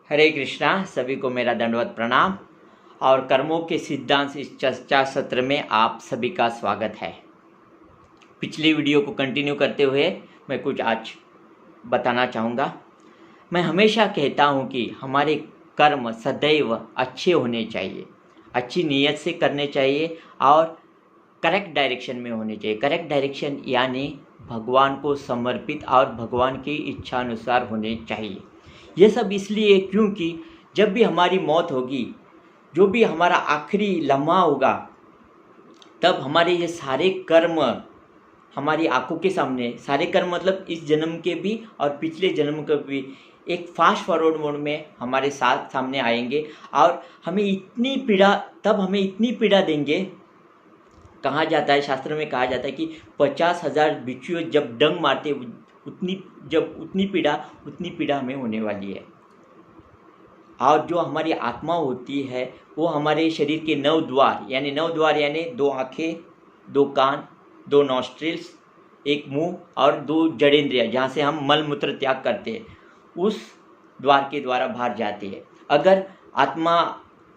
हरे कृष्णा। सभी को मेरा दंडवत प्रणाम और कर्मों के सिद्धांत इस चर्चा सत्र में आप सभी का स्वागत है। पिछली वीडियो को कंटिन्यू करते हुए मैं कुछ आज बताना चाहूँगा। मैं हमेशा कहता हूँ कि हमारे कर्म सदैव अच्छे होने चाहिए, अच्छी नीयत से करने चाहिए और करेक्ट डायरेक्शन में होने चाहिए। करेक्ट डायरेक्शन यानी भगवान को समर्पित और भगवान की इच्छा अनुसार होने चाहिए। ये सब इसलिए क्योंकि जब भी हमारी मौत होगी, जो भी हमारा आखिरी लम्हा होगा, तब हमारे ये सारे कर्म हमारी आंखों के सामने, सारे कर्म मतलब इस जन्म के भी और पिछले जन्म के भी एक फास्ट फॉरवर्ड मोड में हमारे साथ सामने आएंगे और हमें इतनी पीड़ा देंगे। कहा जाता है, शास्त्र में कहा जाता है कि 50,000 बिच्छू जब डंग मारते उतनी पीड़ा हमें होने वाली है। और जो हमारी आत्मा होती है वो हमारे शरीर के 9 द्वार यानी 2 आँखें, 2 कान, 2 नॉस्ट्रिल्स, 1 मुंह और 2 जड़ेंद्रियाँ, जहाँ से हम मल मूत्र त्याग करते हैं, उस द्वार के द्वारा बाहर जाती है। अगर आत्मा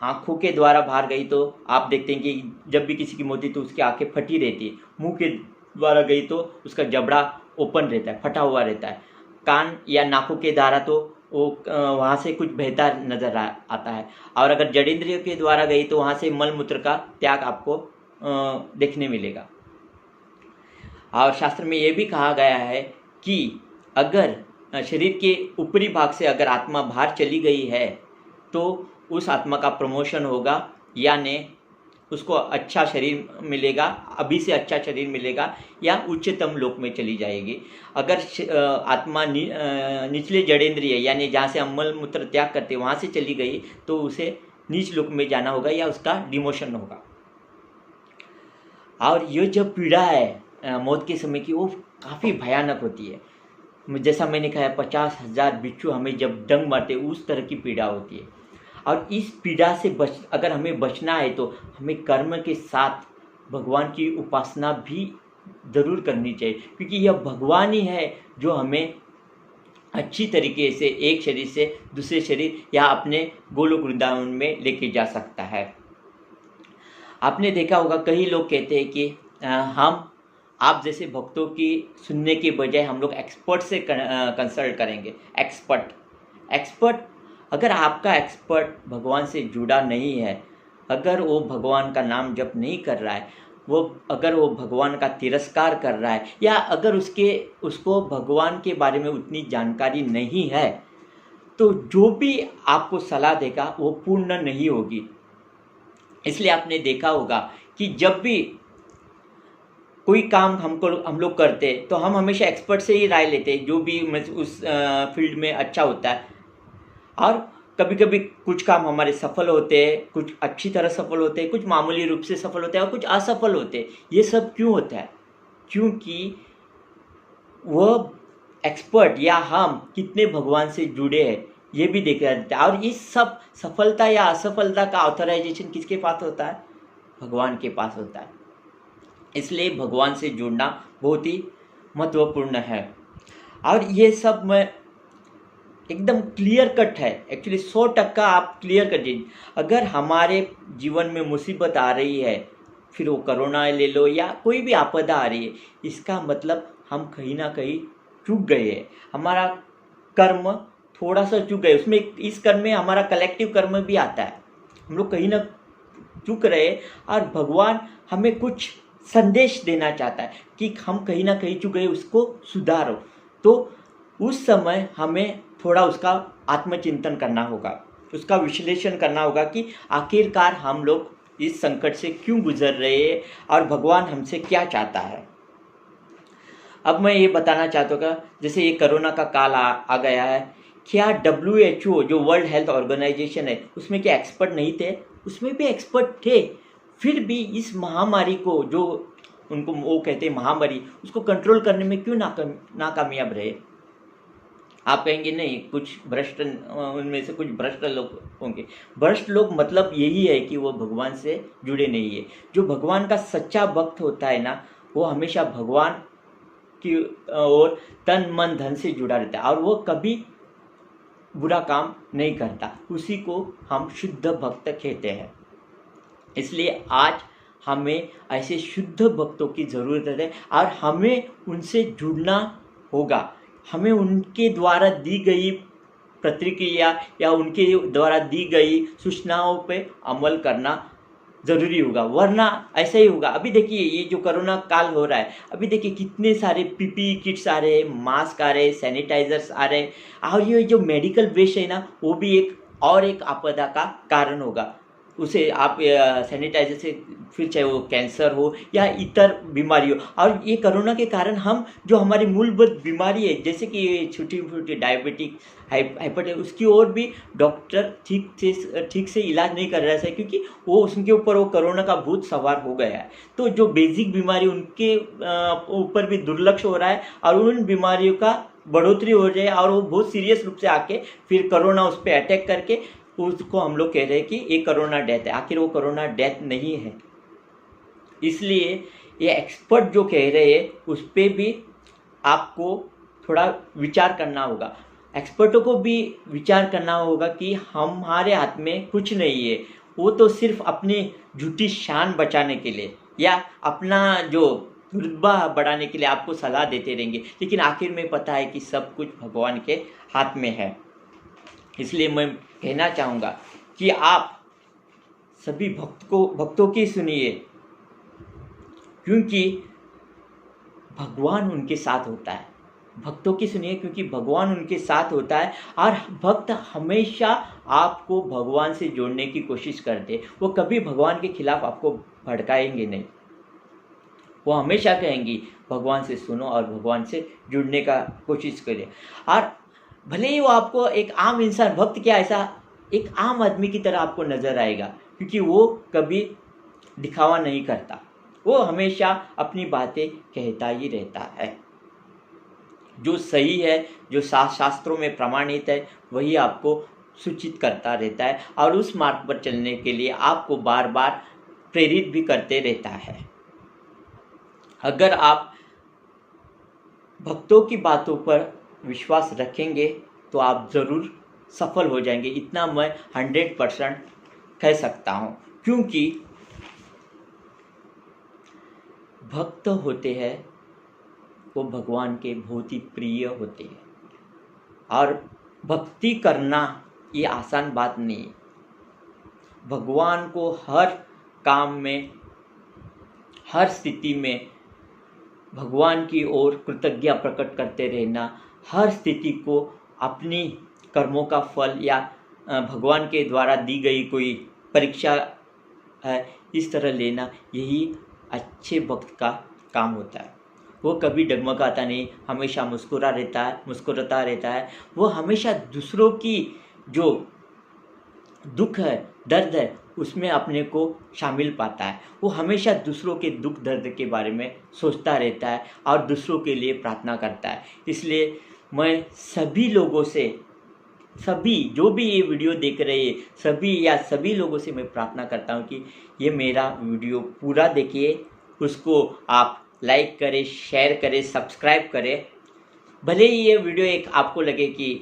आँखों के द्वारा बाहर गई तो आप देखते हैं कि जब भी किसी की मौत होती तो उसकी आँखें फटी रहती है। मुंह के द्वारा गई तो उसका जबड़ा ओपन रहता है, फटा हुआ रहता है। कान या नाकों के द्वारा तो वो वहाँ से कुछ बहता नज़र आता है। और अगर जड़ेंद्रियों के द्वारा गई तो वहाँ से मल मूत्र का त्याग आपको देखने मिलेगा। और शास्त्र में ये भी कहा गया है कि अगर शरीर के ऊपरी भाग से अगर आत्मा बाहर चली गई है तो उस आत्मा का प्रमोशन होगा, यानी उसको अच्छा शरीर मिलेगा, अभी से अच्छा शरीर मिलेगा या उच्चतम लोक में चली जाएगी। अगर आत्मा निचले जड़ेंद्रिय यानी जहाँ से हम मल मूत्र त्याग करते वहाँ से चली गई तो उसे नीच लोक में जाना होगा या उसका डिमोशन होगा। और ये जो पीड़ा है मौत के समय की, वो काफ़ी भयानक होती है। जैसा मैंने कहा, 50,000 बिच्छू हमें जब डंग मारते उस तरह की पीड़ा होती है। और इस पीड़ा से अगर हमें बचना है तो हमें कर्म के साथ भगवान की उपासना भी ज़रूर करनी चाहिए, क्योंकि यह भगवान ही है जो हमें अच्छी तरीके से एक शरीर से दूसरे शरीर या अपने गोलोक वृंदावन में लेके जा सकता है। आपने देखा होगा, कई लोग कहते हैं कि आप जैसे भक्तों की सुनने के बजाय हम लोग एक्सपर्ट से कंसल्ट करेंगे। एक्सपर्ट अगर आपका एक्सपर्ट भगवान से जुड़ा नहीं है, अगर वो भगवान का नाम जप नहीं कर रहा है, अगर वो भगवान का तिरस्कार कर रहा है, या अगर उसको भगवान के बारे में उतनी जानकारी नहीं है, तो जो भी आपको सलाह देगा वो पूर्ण नहीं होगी। इसलिए आपने देखा होगा कि जब भी कोई काम हम लोग करते हैं तो हम हमेशा एक्सपर्ट से ही राय लेते हैं, जो भी उस फील्ड में अच्छा होता है। और कभी कभी कुछ काम हमारे सफल होते हैं, कुछ अच्छी तरह सफल होते हैं, कुछ मामूली रूप से सफल होते हैं और कुछ असफल होते हैं। ये सब क्यों होता है? क्योंकि वह एक्सपर्ट या हम कितने भगवान से जुड़े हैं ये भी देखा जाता है। और इस सब सफलता या असफलता का ऑथराइजेशन किसके पास होता है? भगवान के पास होता है। इसलिए भगवान से जुड़ना बहुत ही महत्वपूर्ण है। और ये सब मैं एकदम क्लियर कट है, एक्चुअली 100% आप क्लियर कर दीजिए। अगर हमारे जीवन में मुसीबत आ रही है, फिर वो कोरोना ले लो या कोई भी आपदा आ रही है, इसका मतलब हम कहीं ना कहीं चूक गए हैं। हमारा कर्म थोड़ा सा चूक गए, उसमें इस कर्म में हमारा कलेक्टिव कर्म भी आता है। हम लोग कहीं ना चूक रहे और भगवान हमें कुछ संदेश देना चाहता है कि हम कहीं ना कहीं चूक गए, उसको सुधारो। तो उस समय हमें थोड़ा उसका आत्मचिंतन करना होगा, उसका विश्लेषण करना होगा कि आखिरकार हम लोग इस संकट से क्यों गुजर रहे हैं और भगवान हमसे क्या चाहता है। अब मैं ये बताना चाहता हूँ, जैसे ये कोरोना का काल आ गया है, क्या WHO जो वर्ल्ड हेल्थ ऑर्गेनाइजेशन है उसमें क्या एक्सपर्ट नहीं थे? उसमें भी एक्सपर्ट थे। फिर भी इस महामारी को, जो उनको वो कहते हैं महामारी, उसको कंट्रोल करने में क्यों नाकामयाब रहे? आप कहेंगे नहीं, कुछ भ्रष्ट, उनमें से कुछ भ्रष्ट लोग होंगे। भ्रष्ट लोग मतलब यही है कि वो भगवान से जुड़े नहीं है। जो भगवान का सच्चा भक्त होता है ना, वो हमेशा भगवान की ओर तन मन धन से जुड़ा रहता है और वो कभी बुरा काम नहीं करता, उसी को हम शुद्ध भक्त कहते हैं। इसलिए आज हमें ऐसे शुद्ध भक्तों की ज़रूरत है और हमें उनसे जुड़ना होगा। हमें उनके द्वारा दी गई प्रतिक्रिया या उनके द्वारा दी गई सूचनाओं पे अमल करना ज़रूरी होगा, वरना ऐसा ही होगा। अभी देखिए ये जो कोरोना काल हो रहा है, अभी देखिए कितने सारे पीपीई किट्स आ रहे हैं, मास्क आ रहे हैं, सैनिटाइजर्स आ रहे हैं, और ये जो मेडिकल वेस्ट है ना, वो भी एक आपदा का कारण होगा। उसे आप सैनिटाइजर से फिर चाहे वो कैंसर हो या इतर बीमारी हो, और ये कोरोना के कारण हम जो हमारी मूलभूत बीमारी है जैसे कि ये छोटी छोटी डायबिटिक हाइपर उसकी ओर भी डॉक्टर ठीक से इलाज नहीं कर रहा है, क्योंकि वो उसके ऊपर वो कोरोना का भूत सवार हो गया है। तो जो बेसिक बीमारी उनके ऊपर भी दुर्लक्ष्य हो रहा है और उन बीमारियों का बढ़ोतरी हो रही है, और वो बहुत सीरियस रूप से आके फिर कोरोना उस पर अटैक करके उसको हम लोग कह रहे हैं कि ये कोरोना डेथ है। आखिर वो कोरोना डेथ नहीं है। इसलिए ये एक्सपर्ट जो कह रहे हैं उस पर भी आपको थोड़ा विचार करना होगा। एक्सपर्टों को भी विचार करना होगा कि हमारे हाथ में कुछ नहीं है, वो तो सिर्फ अपनी झूठी शान बचाने के लिए या अपना जो रुतबा बढ़ाने के लिए आपको सलाह देते रहेंगे, लेकिन आखिर में पता है कि सब कुछ भगवान के हाथ में है। इसलिए मैं कहना चाहूँगा कि आप सभी भक्तों की सुनिए, क्योंकि भगवान उनके साथ होता है। भक्तों की सुनिए क्योंकि भगवान उनके साथ होता है, और भक्त हमेशा आपको भगवान से जोड़ने की कोशिश करते। वो कभी भगवान के खिलाफ आपको भड़काएंगे नहीं। वो हमेशा कहेंगी भगवान से सुनो और भगवान से जुड़ने का कोशिश करें। और भले ही वो आपको एक आम इंसान, भक्त क्या ऐसा एक आम आदमी की तरह आपको नज़र आएगा, क्योंकि वो कभी दिखावा नहीं करता। वो हमेशा अपनी बातें कहता ही रहता है। जो सही है, जो शास्त्रों में प्रमाणित है, वही आपको सूचित करता रहता है, और उस मार्ग पर चलने के लिए आपको बार बार प्रेरित भी करते रहता है। अगर आप भक्तों की बातों पर विश्वास रखेंगे तो आप ज़रूर सफल हो जाएंगे, इतना मैं 100% कह सकता हूँ। क्योंकि भक्त होते हैं वो भगवान के बहुत ही प्रिय होते हैं, और भक्ति करना ये आसान बात नहीं है। भगवान को हर काम में, हर स्थिति में भगवान की ओर कृतज्ञता प्रकट करते रहना, हर स्थिति को अपनी कर्मों का फल या भगवान के द्वारा दी गई कोई परीक्षा है इस तरह लेना, यही अच्छे भक्त का काम होता है। वो कभी डगमगाता नहीं, हमेशा मुस्कुराता रहता है। वो हमेशा दूसरों की जो दुख है, दर्द है, उसमें अपने को शामिल पाता है। वो हमेशा दूसरों के दुख दर्द के बारे में सोचता रहता है और दूसरों के लिए प्रार्थना करता है। इसलिए मैं सभी लोगों से, सभी जो भी ये वीडियो देख रहे हैं, सभी लोगों से मैं प्रार्थना करता हूँ कि ये मेरा वीडियो पूरा देखिए, उसको आप लाइक करें, शेयर करें, सब्सक्राइब करें। भले ही ये वीडियो एक आपको लगे कि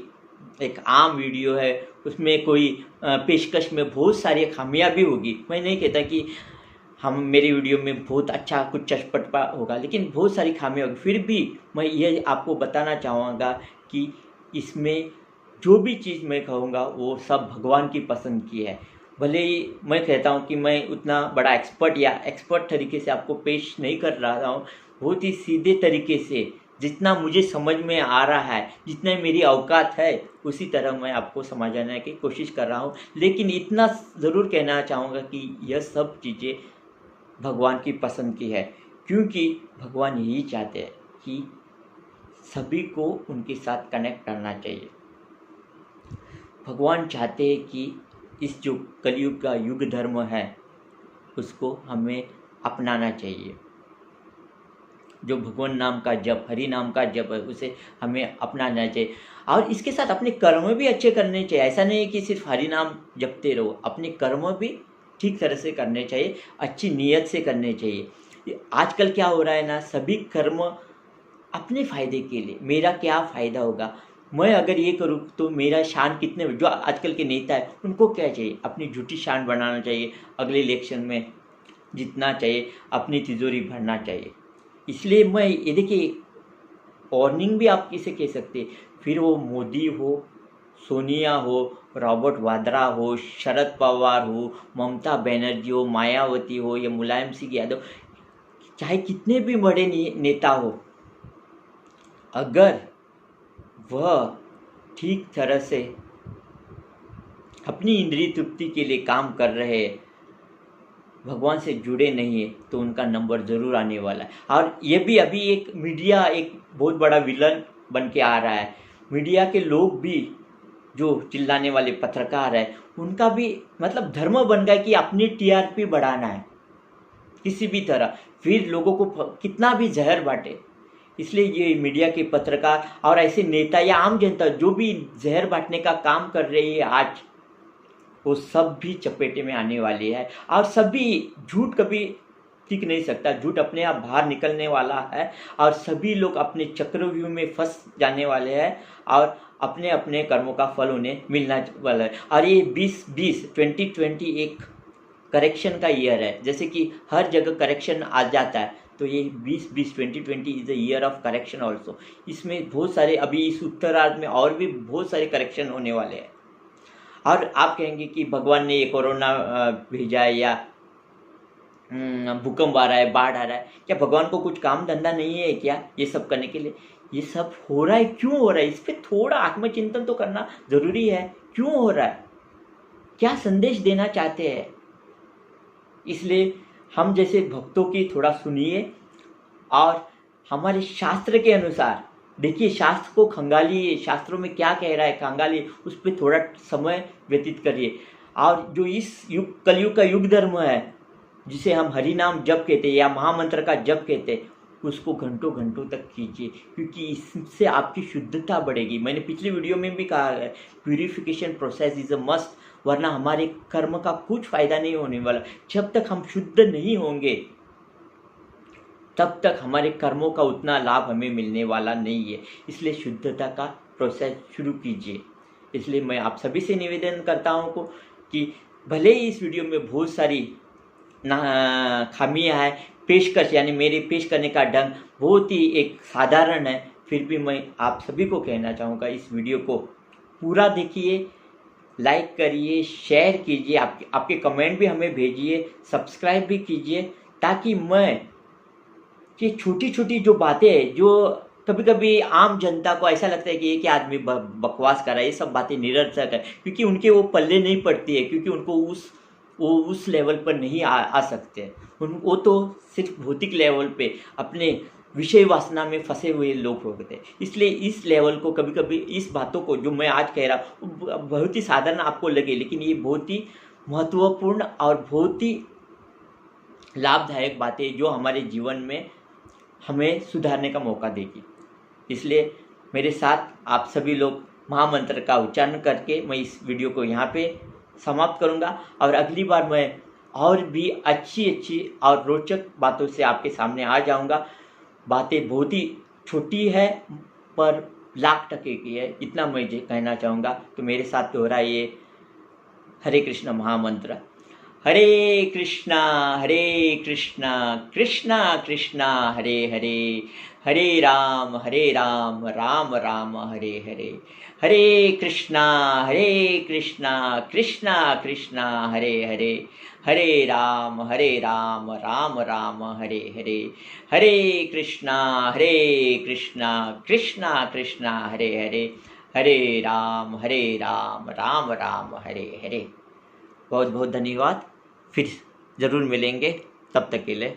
एक आम वीडियो है, उसमें कोई पेशकश में बहुत सारी खामियां भी होगी, मैं नहीं कहता कि मेरी वीडियो में बहुत अच्छा कुछ चटपटा होगा, लेकिन बहुत सारी खामियां होगी। फिर भी मैं ये आपको बताना चाहूँगा कि इसमें जो भी चीज़ मैं कहूँगा वो सब भगवान की पसंद की है। भले ही मैं कहता हूँ कि मैं उतना बड़ा एक्सपर्ट तरीके से आपको पेश नहीं कर रहा हूँ, बहुत ही सीधे तरीके से जितना मुझे समझ में आ रहा है, जितना मेरी औकात है, उसी तरह मैं आपको समझाने की कोशिश कर रहा हूँ। लेकिन इतना ज़रूर कहना चाहूँगा कि यह सब चीज़ें भगवान की पसंद की है, क्योंकि भगवान यही चाहते हैं कि सभी को उनके साथ कनेक्ट करना चाहिए। भगवान चाहते हैं कि इस जो कलयुग का युग धर्म है उसको हमें अपनाना चाहिए। जो भगवान नाम का जप, हरि नाम का जप है, उसे हमें अपनाना चाहिए। और इसके साथ अपने कर्म भी अच्छे करने चाहिए। ऐसा नहीं है कि सिर्फ हरि नाम जपते रहो, अपने कर्म भी ठीक तरह से करने चाहिए, अच्छी नीयत से करने चाहिए। आजकल क्या हो रहा है ना, सभी कर्म अपने फ़ायदे के लिए, मेरा क्या फ़ायदा होगा, मैं अगर ये करूँ तो मेरा शान कितने, जो आजकल के नेता है उनको क्या चाहिए, अपनी झूठी शान बनाना चाहिए, अगले इलेक्शन में जीतना चाहिए, अपनी तिजोरी भरना चाहिए। इसलिए मैं ये देखिए, वार्निंग भी आप किसे कह सकते, फिर वो मोदी हो, सोनिया हो, रॉबर्ट वाड्रा हो, शरद पवार हो, ममता बनर्जी हो, मायावती हो या मुलायम सिंह यादव, चाहे कितने भी बड़े नेता हो, अगर वह ठीक तरह से अपनी इंद्रिय तृप्ति के लिए काम कर रहे हैं, भगवान से जुड़े नहीं है, तो उनका नंबर ज़रूर आने वाला है। और ये भी अभी एक मीडिया एक बहुत बड़ा विलन बन के आ रहा है। मीडिया के लोग भी, जो चिल्लाने वाले पत्रकार है, उनका भी मतलब धर्म बन गया कि अपनी टीआरपी बढ़ाना है किसी भी तरह, फिर लोगों को कितना भी जहर बांटे। इसलिए ये मीडिया के पत्रकार और ऐसे नेता या आम जनता जो भी जहर बांटने का काम कर रही है आज, वो सब भी चपेटे में आने वाली है। और सभी, झूठ कभी टिक नहीं सकता, झूठ अपने आप बाहर निकलने वाला है और सभी लोग अपने चक्रव्यूह में फंस जाने वाले हैं और अपने अपने कर्मों का फल उन्हें मिलना वाला है। और ये 2020 एक करेक्शन का ईयर है, जैसे कि हर जगह करेक्शन आ जाता है, तो ये 2020 is a year of correction also. इसमें बहुत सारे, अभी इस उत्तरार्ध में और भी बहुत सारे करेक्शन होने वाले हैं। और आप कहेंगे कि भगवान ने ये कोरोना भेजा है या भूकंप आ रहा है, बाढ़ आ रहा है, क्या भगवान को कुछ काम धंधा नहीं है क्या ये सब करने के लिए? ये सब हो रहा है, क्यों हो रहा है, इस पर थोड़ा आत्मचिंतन तो करना ज़रूरी है। क्यों हो रहा है, क्या संदेश देना चाहते हैं? इसलिए हम जैसे भक्तों की थोड़ा सुनिए और हमारे शास्त्र के अनुसार देखिए, शास्त्र को खंगालिए, शास्त्रों में क्या कह रहा है खंगालिए, उस पर थोड़ा समय व्यतीत करिए। और जो इस युग, कलयुग का युग धर्म है, जिसे हम हरि नाम जप कहते हैं या महामंत्र का जप कहते हैं, उसको घंटों घंटों तक कीजिए, क्योंकि इससे आपकी शुद्धता बढ़ेगी। मैंने पिछली वीडियो में भी कहा है, purification process is a must, वरना हमारे कर्म का कुछ फायदा नहीं होने वाला। जब तक हम शुद्ध नहीं होंगे तब तक हमारे कर्मों का उतना लाभ हमें मिलने वाला नहीं है। इसलिए शुद्धता का प्रोसेस शुरू कीजिए। इसलिए मैं आप सभी से निवेदन करता हूँ कि भले ही इस वीडियो में बहुत सारी खामियाँ हैं, पेशकश यानी मेरे पेश करने का ढंग बहुत ही एक साधारण है, फिर भी मैं आप सभी को कहना चाहूँगा, इस वीडियो को पूरा देखिए, लाइक करिए, शेयर कीजिए, आपके कमेंट भी हमें भेजिए, सब्सक्राइब भी कीजिए, ताकि मैं ये छोटी छोटी जो बातें हैं, जो कभी कभी आम जनता को ऐसा लगता है कि ये क्या आदमी बकवास कर रहा है, ये सब बातें निरर्थक है, क्योंकि उनके वो पल्ले नहीं पड़ती है, क्योंकि उनको वो उस लेवल पर नहीं आ सकते। वो तो सिर्फ भौतिक लेवल पे अपने विषय वासना में फंसे हुए लोग होते हैं। इसलिए इस लेवल को कभी कभी, इस बातों को जो मैं आज कह रहा हूँ बहुत ही साधारण आपको लगे, लेकिन ये बहुत ही महत्वपूर्ण और बहुत ही लाभदायक बातें जो हमारे जीवन में हमें सुधारने का मौका देगी। इसलिए मेरे साथ आप सभी लोग महामंत्र का उच्चारण करके मैं इस वीडियो को यहाँ पे समाप्त करूँगा, और अगली बार मैं और भी अच्छी और रोचक बातों से आपके सामने आ जाऊँगा। बातें बहुत ही छोटी है पर लाख टके की है, इतना मैं कहना चाहूँगा। तो मेरे साथ दोहराइए हरे कृष्ण महामंत्र। हरे कृष्णा कृष्णा कृष्णा हरे हरे, हरे राम राम राम हरे हरे, हरे कृष्णा कृष्णा कृष्णा हरे हरे, हरे राम राम राम हरे हरे, हरे कृष्णा कृष्णा कृष्णा हरे हरे, हरे राम राम राम हरे हरे। बहुत बहुत धन्यवाद, फिर ज़रूर मिलेंगे, तब तक के लिए